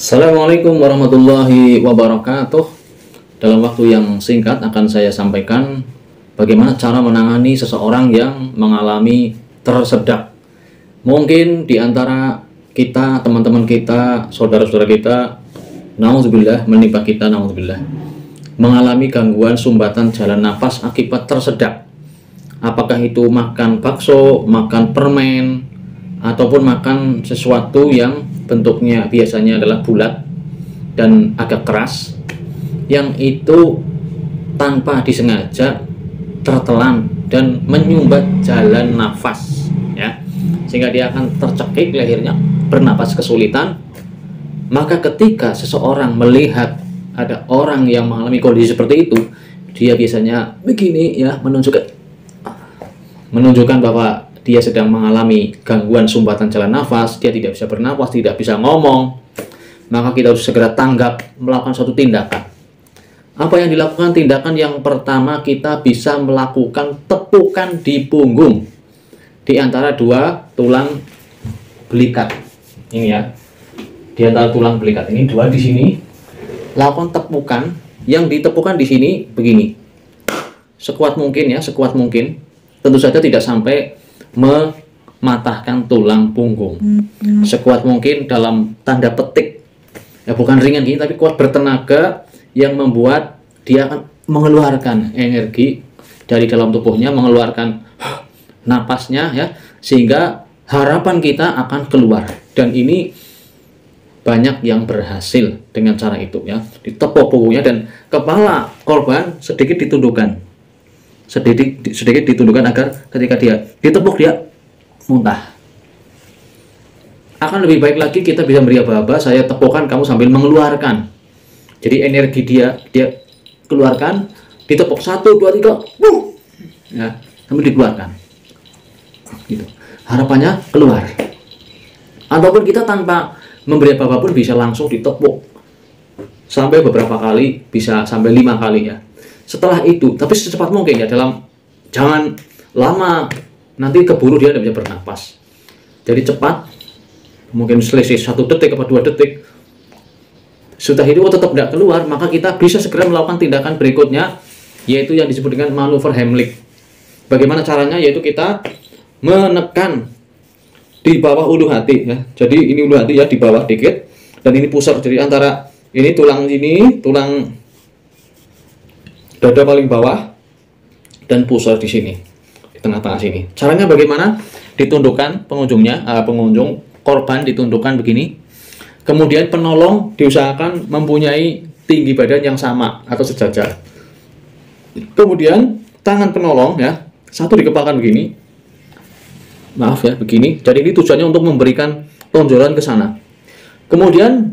Assalamualaikum warahmatullahi wabarakatuh. Dalam waktu yang singkat akan saya sampaikan bagaimana cara menangani seseorang yang mengalami tersedak. Mungkin di antara kita, teman-teman kita, saudara-saudara kita, naudzubillah, menimpa kita, naudzubillah, mengalami gangguan sumbatan jalan nafas akibat tersedak. Apakah itu makan bakso, makan permen, ataupun makan sesuatu yang bentuknya biasanya adalah bulat dan agak keras, yang itu tanpa disengaja tertelan dan menyumbat jalan nafas, ya, sehingga dia akan tercekik lehernya, bernapas kesulitan. Maka ketika seseorang melihat ada orang yang mengalami kondisi seperti itu, dia biasanya begini, ya, menunjukkan bahwa dia sedang mengalami gangguan sumbatan jalan nafas, dia tidak bisa bernafas, tidak bisa ngomong. Maka kita harus segera tanggap, melakukan suatu tindakan. Apa yang dilakukan? Tindakan yang pertama, kita bisa melakukan tepukan di punggung, di antara dua tulang belikat. Ini, ya, di antara tulang belikat ini, dua di sini. Lakukan tepukan. Yang ditepukan di sini begini, sekuat mungkin, ya, sekuat mungkin. Tentu saja tidak sampai mematahkan tulang punggung, sekuat mungkin dalam tanda petik, ya, bukan ringan gini, tapi kuat, bertenaga, yang membuat dia akan mengeluarkan energi dari dalam tubuhnya, mengeluarkan napasnya, ya, sehingga harapan kita akan keluar. Dan ini banyak yang berhasil dengan cara itu, ya, ditepuk punggungnya dan kepala korban sedikit ditundukkan, sedikit ditundukkan agar ketika dia ditepuk dia muntah. Akan lebih baik lagi kita bisa beri aba-aba, saya tepukkan kamu sambil mengeluarkan. Jadi energi dia keluarkan, ditepuk 1, 2, 3, ya, sambil dikeluarkan. Gitu. Harapannya keluar. Ataupun kita tanpa memberi apa-apa pun bisa langsung ditepuk sampai beberapa kali, bisa sampai 5 kali, ya. Setelah itu, tapi secepat mungkin, ya, jangan lama, nanti keburu dia tidak bisa bernapas. Jadi cepat, mungkin selisih 1 detik atau 2 detik. Sudah itu tetap tidak keluar, maka kita bisa segera melakukan tindakan berikutnya, yaitu yang disebut dengan manuver Heimlich. Bagaimana caranya? Yaitu kita menekan di bawah ulu hati, ya. Jadi ini ulu hati, ya, di bawah dikit, dan ini pusar. Jadi antara ini tulang dada paling bawah dan pusar di sini, di tengah-tengah sini. Caranya bagaimana? Ditundukkan pengunjung korban, ditundukkan begini. Kemudian penolong diusahakan mempunyai tinggi badan yang sama atau sejajar. Kemudian tangan penolong, ya, satu dikepalkan begini. Maaf, ya, begini. Jadi ini tujuannya untuk memberikan tonjolan ke sana. Kemudian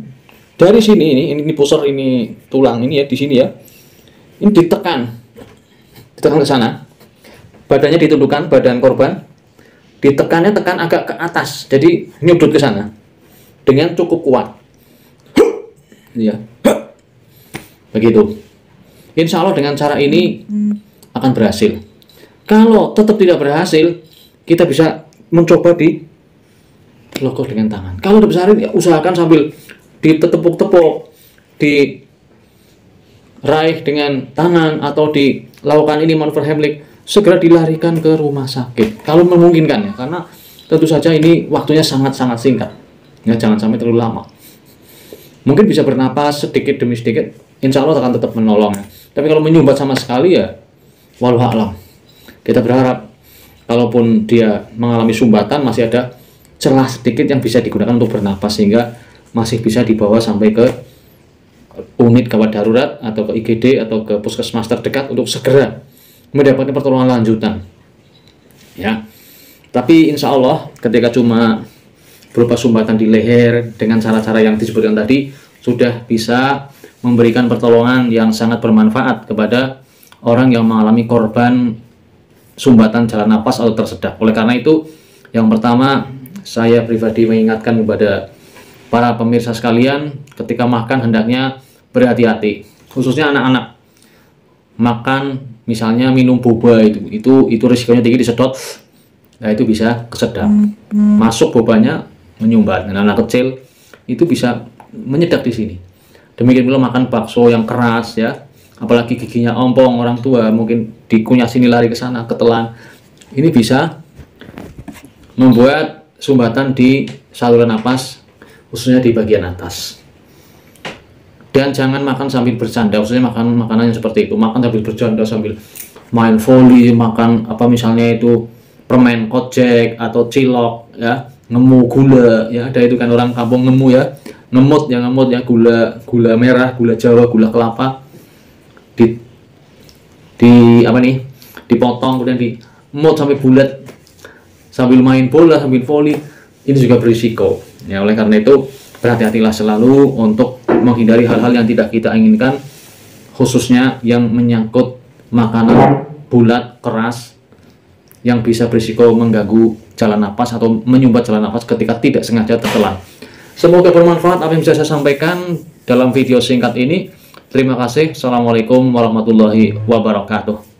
dari sini ini pusar, ini tulang ini, ya, di sini, ya. Ini ditekan ke sana, badannya ditundukkan, badan korban ditekannya, tekan agak ke atas, jadi nyudut ke sana dengan cukup kuat, ya, begitu. Insya Allah dengan cara ini akan berhasil. Kalau tetap tidak berhasil, kita bisa mencoba di logoh dengan tangan. Kalau udah besar, ya, usahakan sambil ditepuk-tepuk, di raih dengan tangan, atau dilakukan ini manuver Heimlich, segera dilarikan ke rumah sakit kalau memungkinkan, ya, karena tentu saja ini waktunya sangat-sangat singkat, ya, jangan sampai terlalu lama. Mungkin bisa bernapas sedikit demi sedikit, insya Allah akan tetap menolong, ya. Tapi kalau menyumbat sama sekali, ya, walau alam. Kita berharap kalaupun dia mengalami sumbatan, masih ada celah sedikit yang bisa digunakan untuk bernapas, sehingga masih bisa dibawa sampai ke unit gawat darurat atau ke IGD atau ke puskesmas terdekat untuk segera mendapatkan pertolongan lanjutan, ya. Tapi insya Allah ketika cuma berupa sumbatan di leher dengan cara-cara yang disebutkan tadi, sudah bisa memberikan pertolongan yang sangat bermanfaat kepada orang yang mengalami korban sumbatan jalan nafas atau tersedak. Oleh karena itu, yang pertama saya pribadi mengingatkan kepada para pemirsa sekalian, ketika makan hendaknya berhati-hati, khususnya anak-anak. Makan misalnya minum boba, itu risikonya tinggi disedot, nah itu bisa kesedap, masuk bobanya menyumbat. Dan anak kecil itu bisa menyedak di sini. Demikian pula makan bakso yang keras ya, apalagi giginya ompong orang tua, mungkin dikunyah sini lari ke sana, ketelan. Ini bisa membuat sumbatan di saluran napas, khususnya di bagian atas. Dan jangan makan sambil bercanda, khususnya makan makanan yang seperti itu. Makan sambil bercanda, sambil main volley, makan apa misalnya itu permen kocek atau cilok ya, ngemu gula ya, ada itu kan orang kampung ngemu ya, ngemut ya, gula merah, gula Jawa, gula kelapa di apa nih, dipotong kemudian dimut sampai bulat sambil main bola, sambil volley. Ini juga berisiko ya. Oleh karena itu berhati-hatilah selalu untuk menghindari hal-hal yang tidak kita inginkan, khususnya yang menyangkut makanan bulat keras yang bisa berisiko mengganggu jalan napas atau menyumbat jalan napas ketika tidak sengaja tertelan. Semoga bermanfaat apa yang bisa saya sampaikan dalam video singkat ini. Terima kasih. Assalamualaikum warahmatullahi wabarakatuh.